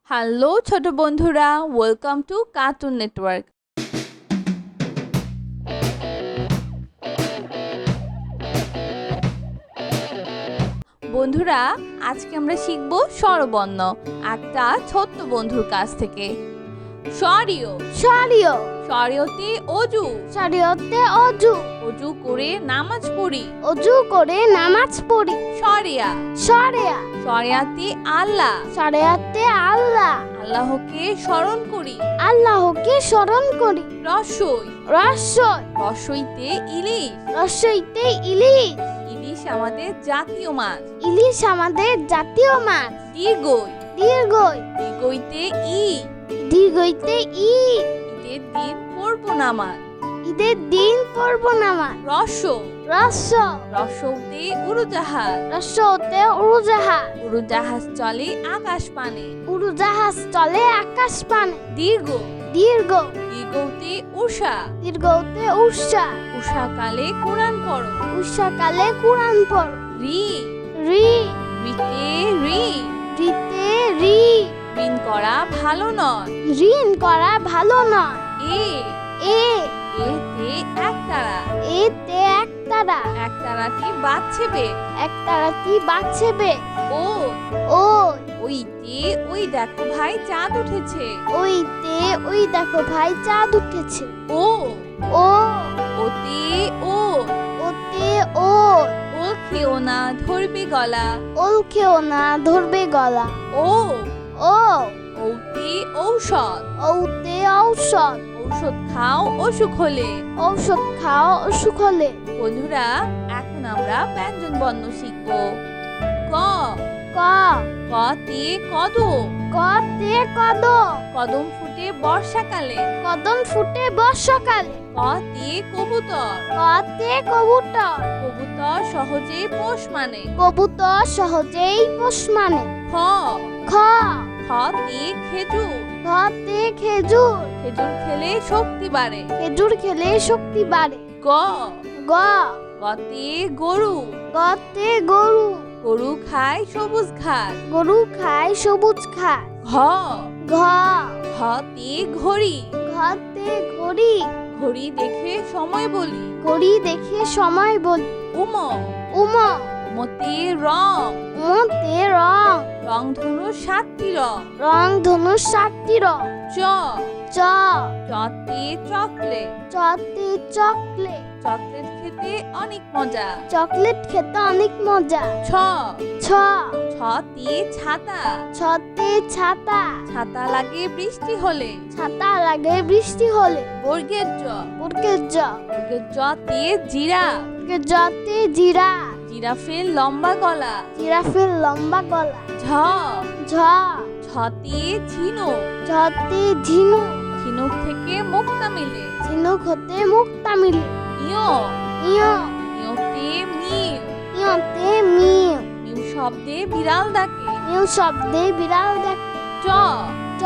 Hello ছোট বন্ধুরা, welcome to cartoon network. বন্ধুরা, আজকে আমরা শিখব স্বরবর্ণ একটা ছোট্ট বন্ধুর কাছ থেকে। শরিয় শরিয় শরিয়তে অজু, শরিয়তে অজু অজু করে নামাজ পড়ি। অজু করে নামাজ পড়ি। শরিয়া শরিয়া শরিয়াতে আল্লাহ, শরিয়াতে আল্লাহ আল্লাহকে স্মরণ করি। আল্লাহকে স্মরণ করি। রসই রসই রসইতে ইলিশ, রসইতে ইলিশ ইলিশ আমাদের জাতীয় মাছ। ইলিশ আমাদের জাতীয় মাছ। দীর্ঘই দীর্ঘই দীর্ঘইতে ই, দীর্ঘইতে ঈদ ঈদের দিন পড়ব নামাজ। ঈদের দিন পড়ব নামাজ। রস রস রসৌতে উড়োজাহাজ, রসতে উড়োজাহাজ উড়োজাহাজ চলে আকাশ পানে। উড়োজাহাজ চলে আকাশ পানে। দীর্ঘ দীর্ঘ দীর্ঘতে উষা, দীর্ঘতে উষা উষাকালে কোরআন পড়ো। উষাকালে কুরআন পড়ো। রি রি রিতে ঋণ, রিতে রি ঋণ করা ভালো নয়। ঋণ করা ভালো নয়। এ এ এতে একতারা, এতে একতারা একতারাটি বাজছে বেগ। একতারাটি বাজছে বেগ। ও ও ওইতে ওই দেখো ভাই চাঁদ উঠেছে। ওইতে ওই দেখো ভাই চাঁদ উঠেছে। ও ও ওতে ও ওতে ও ও খেও না ধরবে গলা। ওল খেও না ধরবে গলা। ও ও ওতে ঔষধ, ওতে ঔষধ ঔষধ খাও অসুখ হলে। ঔষধ খাও অসুখ হলে। বন্ধুরা, এখন আমরা ব্যঞ্জন বর্ণ শিখব। ক ক কতে কদম, কতে কদম কদম ফুটে বর্ষাকালে। কদম ফুটে বর্ষাকালে। কতে কবুতর, কতে কবুতর কবুতর সহজে পোষ মানে। কবুতর সহজেই পোষ মানে। খ খ খতে খেজুর, খতে খেজুর খেজুর খেলে শক্তি বাড়ে। খেজুর খেলে শক্তি বাড়ে। গ গ গতে গরু, গতে গরু গরু খায় সবুজ ঘাস। গরু খায় সবুজ ঘাস। ঘ ঘ ঘতে ঘড়ি, ঘতে ঘড়ি ঘড়ি দেখে সময় বলি। ঘড়ি দেখে সময় বলি। উম উম উমতে রং, উমতে রং রংধনু 7টি রং। রং ধনু 7টি রং। চ চ চতে চকলেট, চতে চকলেট চকলেট খেতে অনেক মজা। চকলেট খেতে অনেক মজা। ছ ছ ছতে ছাতা, ছতে ছাতা ছাতা লাগে বৃষ্টি হলে। ছাতা লাগে বৃষ্টি হলে। বর্গের জ, বর্গের জ বর্গের জতে জিরাফ, বর্গের জতে জিরা জিরাফের লম্বা গলা। জিরাফের লম্বা গলা। ঝ ঝ ঝতে ঝিনুক, ঝতে ঝিনুক ঝিনুক থেকে মুক্তা মিলে। ঝিনুক হতে মুক্তা মিলে। ইয় ইয় ইয়তে মিউ, ইয়তে মিউ মিউ শব্দে বিড়াল ডাকে। মিউ শব্দে বিড়াল দেখে। চ চ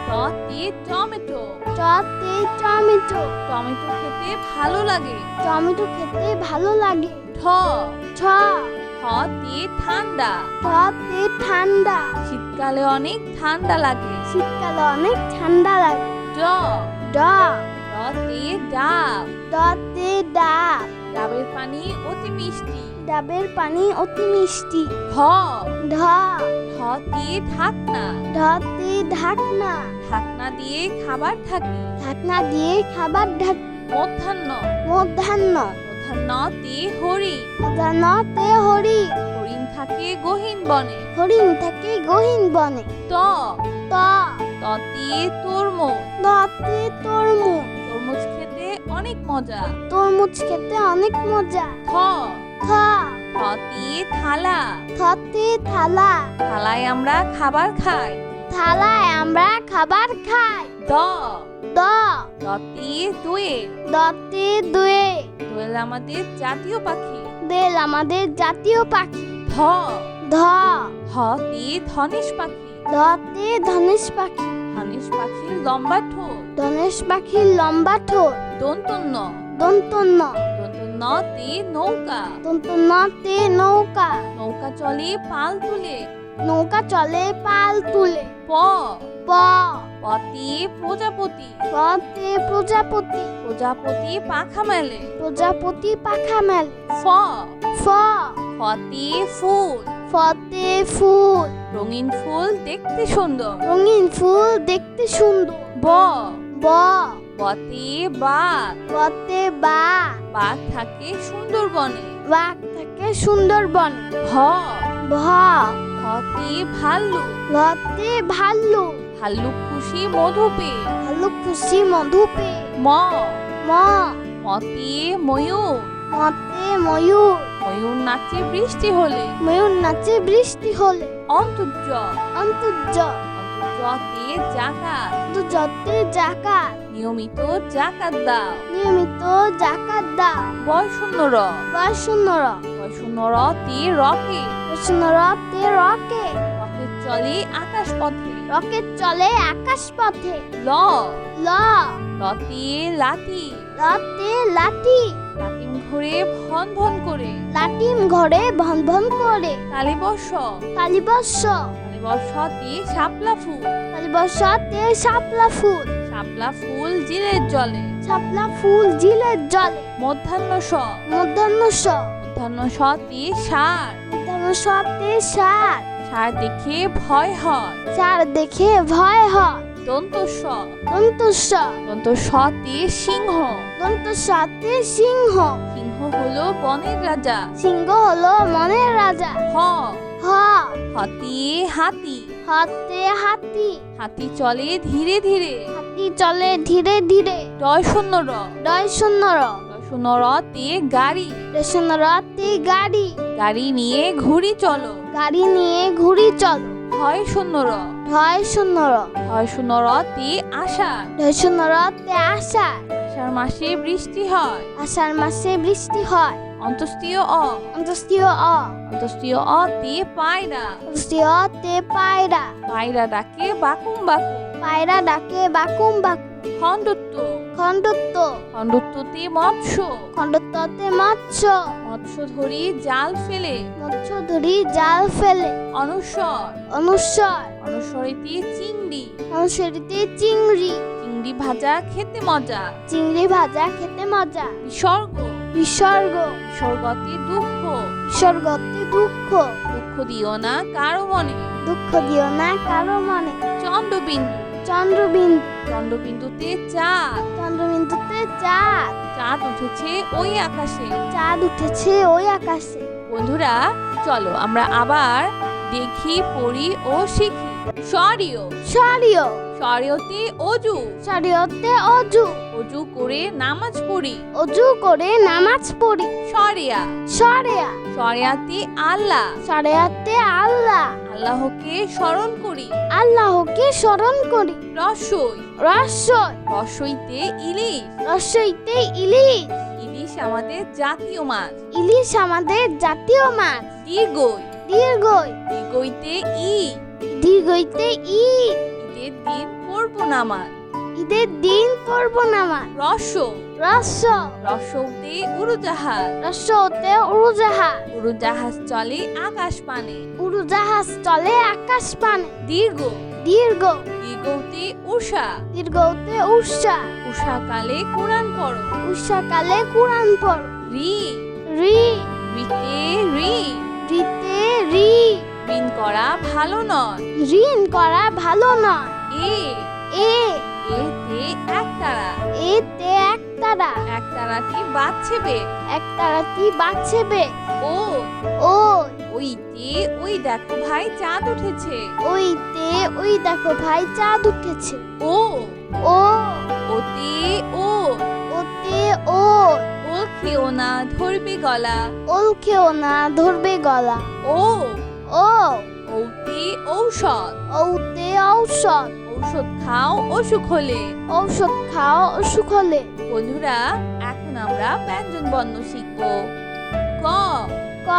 টতে টমেটো, চতে টমেটো টমেটো খেতে ভালো লাগে। টমেটো খেতে ভালো লাগে। ঠ ছ ঠতে ঠান্ডা, ঠতে ঠান্ডা শীতকালে অনেক ঠান্ডা লাগে। শীতকালে অনেক ঠান্ডা লাগে। ড ড ডতে ডাব, ডতে ডাব ডাবের পানি অতি মিষ্টি। ডাবের পানি অতি মিষ্টি। ঢ ঢ ঢতে ঢাকনা, ঢতে ঢাকনা ঢাকনা দিয়ে খাবার থাকে। ঢাকনা দিয়ে খাবার ঢাক। মধ্যাহ্ন মধ্যাহ্ন মধ্যাহ্নতে হরিণ, মধ্যাহ্নতে হরি হরিণ থাকে গহীন বনে। হরিণ থাকে গহীন বনে। ত ত ততে তরমুজ, ততে তরমুজ তরমুজ খেতে অনেক মজা। তরমুজ খেতে অনেক মজা। থ থ থতে থালা, থতে থালা থালায় আমরা খাবার খাই। থালায় আমরা খাবার খাই। দ দ দতে দোয়েল, দতে দুয়ে দোয়েল আমাদের জাতীয় পাখি। দেল আমাদের জাতীয় পাখি। ধ ধ ধতে ধনেশ পাখি, ধতে ধনেশ পাখি ধনেশ পাখির লম্বা ঠোঁট। ধনেশ পাখির লম্বা ঠোঁট। দন্তন্য দন্তন্য দন্তন্যতে নৌকা, দন্তন্যতে নৌকা নৌকা চলে পাল তুলে। নৌকা চলে পাল তুলে। প প পতি প্রজাপতি, পতে প্রজাপতি, প্রজাপতি পাখা মেলে। প্রজাপতি পাখা মেলে। ফ ফ ফতি ফুল, ফতে ফুল, রঙিন ফুল দেখতে সুন্দর। রঙিন ফুল দেখতে সুন্দর। ব ব বতি বাঘ, বতে বাঘ, বাঘ থাকে সুন্দরবনে। বাঘ থাকে সুন্দরবন। ভ ভ ভতি ভাল্লুক, ভতে ভাল্লুক, ভাল্লুক খুশি মধু পেয়ে। ভাল্লুক খুশি মধু পেয়ে। ম ম মতি ময়ূর, মতে ময়ূর, ময়ূর নাচে বৃষ্টি হলে। ময়ূর নাচে বৃষ্টি হলে। অন্তর্য অন্তর্য অন্তর্যতে জাকাত, যতে জাকাত, নিয়মিত জাকাত দাও। নিয়মিত জাকাত দাও। বয়শূন্য র, বয়শূন্য র, বয়শূন্য রতি রকেট, বয়শূন্য রতে রকেট, রকেট চলে আকাশ পথে। রকেট চলে আকাশ পথে। ল ল লতি লাঠি, লতে লাঠি, লাটিম ঘুরে ভন ভন করে। লাটিম ঘরে ভন ভন করে। কালীবর্ষ, কালীবর্ষ, কালীবর্ষতে শাপলা ফুল, কালীবর্ষতে শাপলা ফুল, শাপলা ফুল জিলের জলে। শাপলা ফুল ঝিলের জলে। মধ্যাহ্ন স, মধ্যাহ্ন স, মধ্যাহ্ন সতে সার, মধ্যাহ্ন সতে সার, সার দেখে ভয় হয়। সার দেখে ভয় হয়। দন্ত স, দন্ত স, দন্ত সতে সিংহ, দন্ত সতে সিংহ, সিংহ হলো বনের রাজা। সিংহ হলো মনের রাজা। হ হ হতি হাতি, হাতে হাতি, হাতি চলে ধীরে ধীরে। হাতি চলে ধীরে ধীরে। ডয় শূন্য র, ডয় শূন্য র, ডয় শূন্য রতে গাড়ি, রেশন রতে গাড়ি, গাড়ি নিয়ে ঘুরি চলো। গাড়ি নিয়ে ঘুরি চলো। হয় শূন্য র, ঢয় শূন্য র, হয় শূন্য রতে আষাঢ়, ঢয় শূন্য রতে আষাঢ়, আষাঢ় মাসে বৃষ্টি হয়। আষাঢ় মাসে বৃষ্টি হয়। অন্তস্তীয় অ, অন্তস্তীয় অ, অন্তস্তীয় অতে পায়রা, অন্তস্তীয় তে পায়রা, পায়রা ডাকে বাকুম বাকুম। পায়রা ডাকে বাকুম বাকুম। খণ্ডত্ব, খণ্ডত্ব, খণ্ডত্বতে মৎস্য, খণ্ডত্বতে মৎস্য, মৎস্য ধরি জাল ফেলে। মৎস্য ধরি জাল ফেলে। অনুস্বর, অনুস্বর, অনুস্বরেতে চিংড়ি, অনুসরিতে চিংড়ি, চিংড়ি ভাজা খেতে মজা। চিংড়ি ভাজা খেতে মজা। বিসর্গ, বিসর্গ, বিসর্গতে দুঃখ, বিসর্গতে দুঃখ, দুঃখ দিও না কারো মনে। দুঃখ দিও না কারো মনে। চন্দ্রবিন্দু, চন্দ্রবিন্দু, চন্দ্রবিন্দুতে চাঁদ, চন্দ্রবিন্দুতে চাঁদ, চাঁদ উঠেছে ওই আকাশে। চাঁদ উঠেছে ওই আকাশে। বন্ধুরা চলো আমরা আবার দেখি পড়ি ও শিখি। সরিয়, সরিয়, সরিয়তে অজু, সরিয়তে অজু, অজু করে নামাজ পড়ি। অজু করে নামাজ পড়ি। সরিয়া, সরেয়া, সরিয়াতে আল্লাহ, সরেয়াতে আল্লাহ, আল্লাহকে স্মরণ করি। আল্লাহকে স্মরণ করি। রসই, রসই, রসইতে ইলিশ, রসইতে ইলিশ, ইলিশ আমাদের জাতীয় মাছ। ইলিশ আমাদের জাতীয় মাছ। দীর্ঘই, দীর্ঘই, দীর্ঘইতে ঈদ, দীর্ঘইতে ঈদ, ঈদের দিন পড়ব নামাজ। ঈদের দিন পড়ব নামাজ। রস, রস, রসৌতে উড়োজাহাজ, রসতে উড়োজাহাজ, উড়োজাহাজ চলে আকাশ পানে। উড়োজাহাজ চলে আকাশ পানে। দীর্ঘ, দীর্ঘ, দীর্ঘতে উষা, দীর্ঘতে উষা, উষাকালে কোরআন পড়ো। উষাকালে কুরআন পড়। রি, রি, রিতে ঋণ, রিতে রি, ঋণ করা ভালো নয়। ঋণ করা ভালো নয়। এ, এ, এতে একতারা, এতে একতারা, একতারাটি বাজছে বে। একতারাটি বাজছে বে। ও, ও, ওইতে ওই দেখো ভাই চাঁদ উঠেছে। ওইতে ওই দেখো ভাই চাঁদ উঠেছে। ও, ও, ওতে ও, ওতে ও, ওল খেও না ধরবে গলা। ওল খেও না ধরবে গলা। ও, ও, ওতে ঔষধ, ওতে ঔষধ, ঔষধ খাও অসুখ হলে। ঔষধ খাও অসুখ হলে। বন্ধুরা এখন আমরা ব্যঞ্জন বর্ণ শিখব। ক, ক,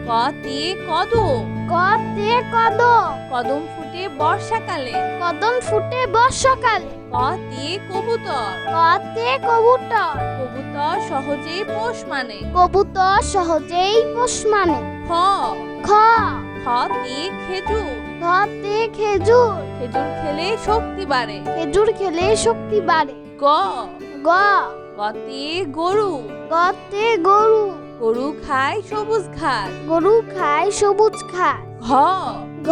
কতে কদম, কতে কদম, কদম ফুটে বর্ষাকালে। কদম ফুটে বর্ষাকালে। কতে কবুতর, কতে কবুতর, কবুতর সহজেই পোষ মানে। কবুতর সহজেই পোষ মানে। খ, খ, খতে খেজুর, ঘতে খেজুর, খেজুর খেলে শক্তি বাড়ে। খেজুর খেলে শক্তি বাড়ে। গ গ গতে গরু, গতে গরু, গরু খায় সবুজ ঘাস। গরু খায় সবুজ ঘাস। ঘ ঘ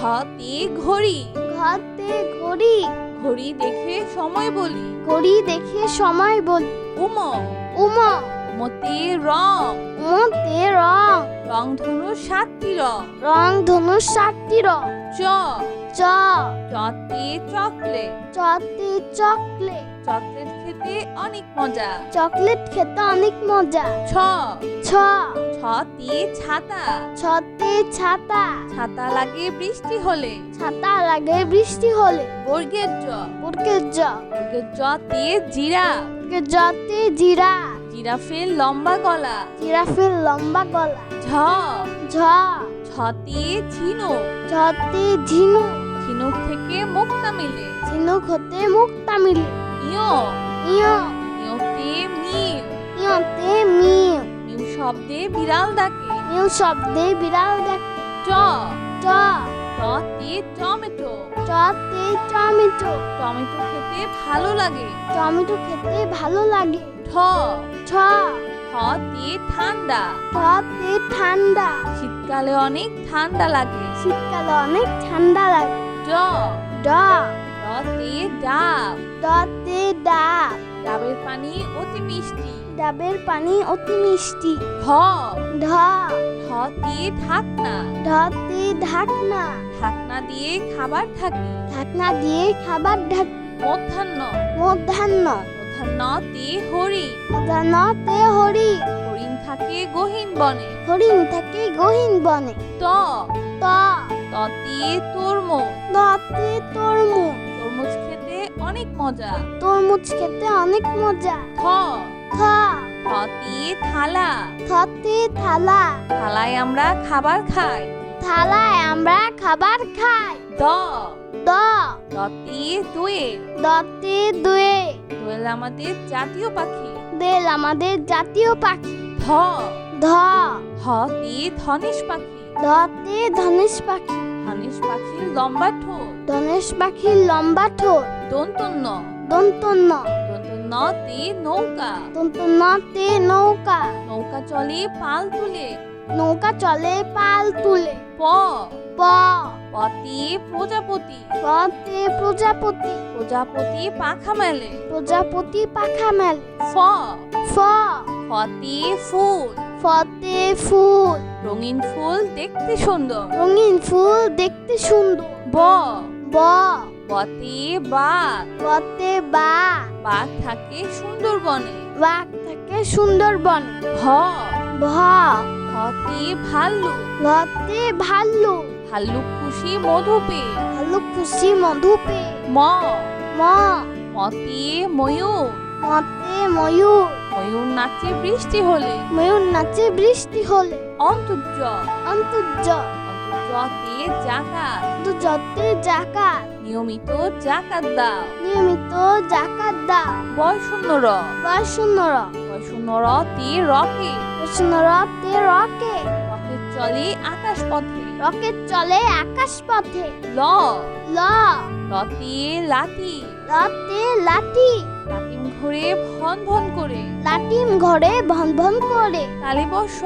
ঘতে ঘড়ি, ঘতে ঘড়ি, ঘড়ি দেখে সময় বলি। ঘড়ি দেখে সময় বলি। উম উম উমতে রং, উমতে রং, রংধনু 7টি রং। রং ধনুষ 7টি রং। চ চ চতে চকলেট, চতে চকলেট, চকলেট খেতে অনেক মজা। চকলেট খেতে অনেক মজা। ছ ছ ছতে ছাতা, ছতে ছাতা, ছাতা লাগে বৃষ্টি হলে। ছাতা লাগে বৃষ্টি হলে। বর্গের জ, বর্গের জ, বর্গের জতে জিরাফ, বর্গের জতে জিরা, জিরাফের লম্বা গলা। জিরাফের লম্বা গলা। ঝ ঝ ছতে ঝিনুক, ঝতে ঝিনুক, ঝিনুক থেকে মুক্তা মিলে। ঝিনুক হতে মুক্তা মিলে। ইয় ইয় ইয়তে মিউ, ইয়তে মিউ, মিউ শব্দে বিড়াল ডাকে। মিউ শব্দে বিড়াল ডাকে। ট ট টতে টমেটো, টতে টমেটো, টমেটো খেতে ভালো লাগে। টমেটো খেতে ভালো লাগে। ঠ ছ ঠতে ঠান্ডা, টতে ঠান্ডা, শীতকালে অনেক ঠান্ডা লাগে। শীতকালে অনেক ঠান্ডা লাগে। ড ড ডতে ডাব, ডতে ডাব, ডাবের পানি অতি মিষ্টি। ডাবের পানি অতি মিষ্টি। ঢ ঢ ঢতে ঢাকনা, ঢতে ঢাকনা, ঢাকনা দিয়ে খাবার ঢাকি। ঢাকনা দিয়ে খাবার ঢাক। মধ্যাহ্ন, মধ্যাহ্ন মধ্যাহ্নতে হরিণ, মধ্যাহ্নতে হরি, হরিণ থাকে গহীন বনে। হরিণ থাকে গহীন বনে। ত ত ততে তরমুজ, ততে তরমুজ, তরমুজ খেতে অনেক মজা। তরমুজ খেতে অনেক মজা। থ থ থতে থালা, থতে থালা, থালায় আমরা খাবার খাই। থালায় আমরা খাবার খাই। দ দ দতে দোয়েল, দতে দোয়ে, দোয়েল আমাদের জাতীয় পাখি। দেল আমাদের জাতীয় পাখি। ধ ধ ধতে ধনেশ পাখি, ধতে ধনেশ পাখি, ধনেশ পাখির লম্বা ঠোঁট। ধনেশ পাখির লম্বা ঠোঁট। দন্তন্য, দন্তন্য দন্তন্যতে নৌকা, দন্তন্যতে নৌকা, নৌকা চলে পাল তুলে। নৌকা চলে পাল তুলে। প প পতে প্রজাপতি, পতে প্রজাপতি, প্রজাপতি পাখা মেলে। প্রজাপতি পাখা মেলে। ফ ফ ফতে ফুল, ফতে ফুল, রঙিন ফুল দেখতে সুন্দর। রঙিন ফুল দেখতে সুন্দর। ব ব বতে বাঘ, বতে বাঘ, বাঘ থাকে সুন্দরবনে। বাঘ থাকে সুন্দরবনে। ভ ভ ভতে ভাল্লুক, ভতে ভাল্লুক, ভাল্লুক খুশি মধু পেয়ে। ভাল্লুক খুশি মধু পেয়ে। ম ম মতে ময়ূর, মতে ময়ূর, ময়ূর নাচে বৃষ্টি হলে। ময়ূর নাচে বৃষ্টি হলে। অন্তর্য অন্তর্য অন্তর্যতে জাকাত, যতে জাকাত, নিয়মিত জাকাত দাও। নিয়মিত জাকাত দাও। বয়শূন্য র, বয়শূন্য র, বয়শূন্য রতে রকেট, বয়শূন্য রতে রকেট, রকেট চলে আকাশ পথে। রকেট চলে আকাশ পথে। ল ল লতে লাঠি, লতে লাঠি, লাটিম ঘুরে ভন ভন করে। লাটিম ঘরে ভন ভন করে। কালীবর্ষ,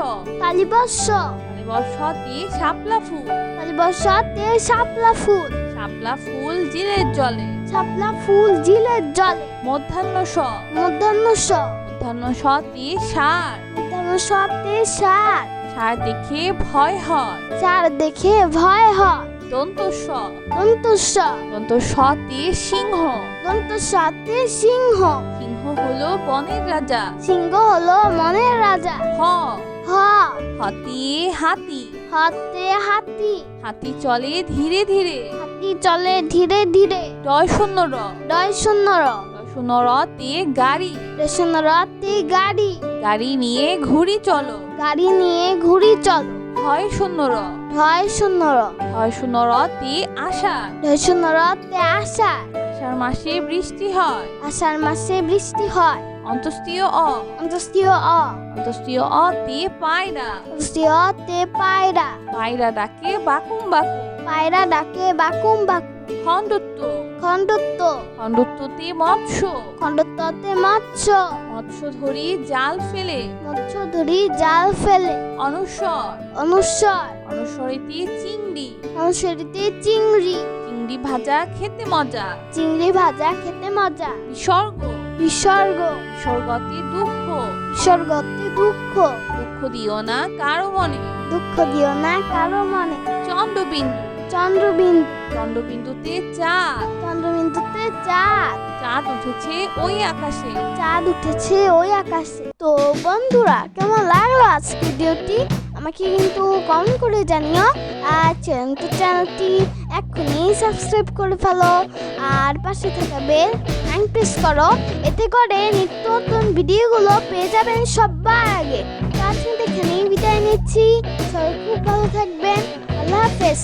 কালীবর্ষ, কালীবর্ষতে শাপলা ফুল, কালীবর্ষতে শাপলা ফুল, শাপলা ফুল জিরের জলে। শাপলা ফুল ঝিলের জলে। মধ্যাহ্ন স, মধ্যাহ্ন স, মধ্যাহ্ন সতে ষাঁড়, মধ্যাহ্ন সতে ষাঁড়, ষাঁড় দেখে ভয় হয়। ষাঁড় দেখে ভয় হয়। দন্ত স, দন্তস্ব, দন্ত সতে সিংহ, দন্তস্বতে সিংহ, সিংহ হলো বনের রাজা। সিংহ হলো মনের রাজা। হ হ হতে হাতি, হাতে হাতি, হাতি চলে ধীরে ধীরে। হাতি চলে ধীরে ধীরে। ডয় শূন্য র, ডয় শূন্য র, ডয় শূন্য রতে গাড়ি, রেশন রতে গাড়ি, গাড়ি নিয়ে ঘুরি চলো। গাড়ি নিয়ে ঘুরি চলো। হয় শূন্য র, ঢয় শূন্য র, হয় শূন্য রতে আষাঢ়, ঢয় শূন্য রতে আষাঢ়, আষাঢ় মাসে বৃষ্টি হয়। আষাঢ় মাসে বৃষ্টি হয়। অন্তস্তীয় অ। অন্তস্তীয় অ। অন্তস্তীয় অ তে পায়রা। অন্তস্তীয় অ তে পায়রা। পায়রা ডাকে বাকুম বাকুম। পায়রা ডাকে বাকুম বাকুম। খণ্ডত্ব। খণ্ডত্ব। খণ্ডত্বতে মৎস্য। খণ্ডত্বতে মৎস্য। মৎস্য ধরি জাল ফেলে। মৎস্য ধরি জাল ফেলে। অনুস্বর। অনুস্বর। অনুস্বরেতে চিংড়ি। অনুস্বরিতে চিংড়ি। চিংড়ি ভাজা খেতে মজা। চিংড়ি ভাজা খেতে মজা। বিসর্গ। বিসর্গ। বিসর্গতে দুঃখ। বিসর্গতে দুঃখ। দুঃখ দিও না কারো মনে। দুঃখ দিও না কারো মনে। চন্দ্রবিন্দু। চন্দ্রবিন্দু। চন্দ্রবিন্দুতে চাঁদ। চন্দ্রবিন্দুতে চাঁদ। চাঁদ উঠেছে ওই আকাশে। চাঁদ উঠেছে ওই আকাশে। তো বন্ধুরা, কেমন লাগলো আজকে ভিডিওটি আমাকে কিন্তু কমেন্ট করে জানিও। আর চ্যানেলটি এক্ষুনি সাবস্ক্রাইব করে ফেলো, আর পাশে থাকা বেল আইকন প্রেস করো, এতে করে নিত্য নতুন ভিডিওগুলো পেয়ে যাবেন সবার আগে। তো আজকে এখানেই বিদায় নিচ্ছি। সবাই খুব ভালো থাকবেন। আল্লাহ হাফেজ।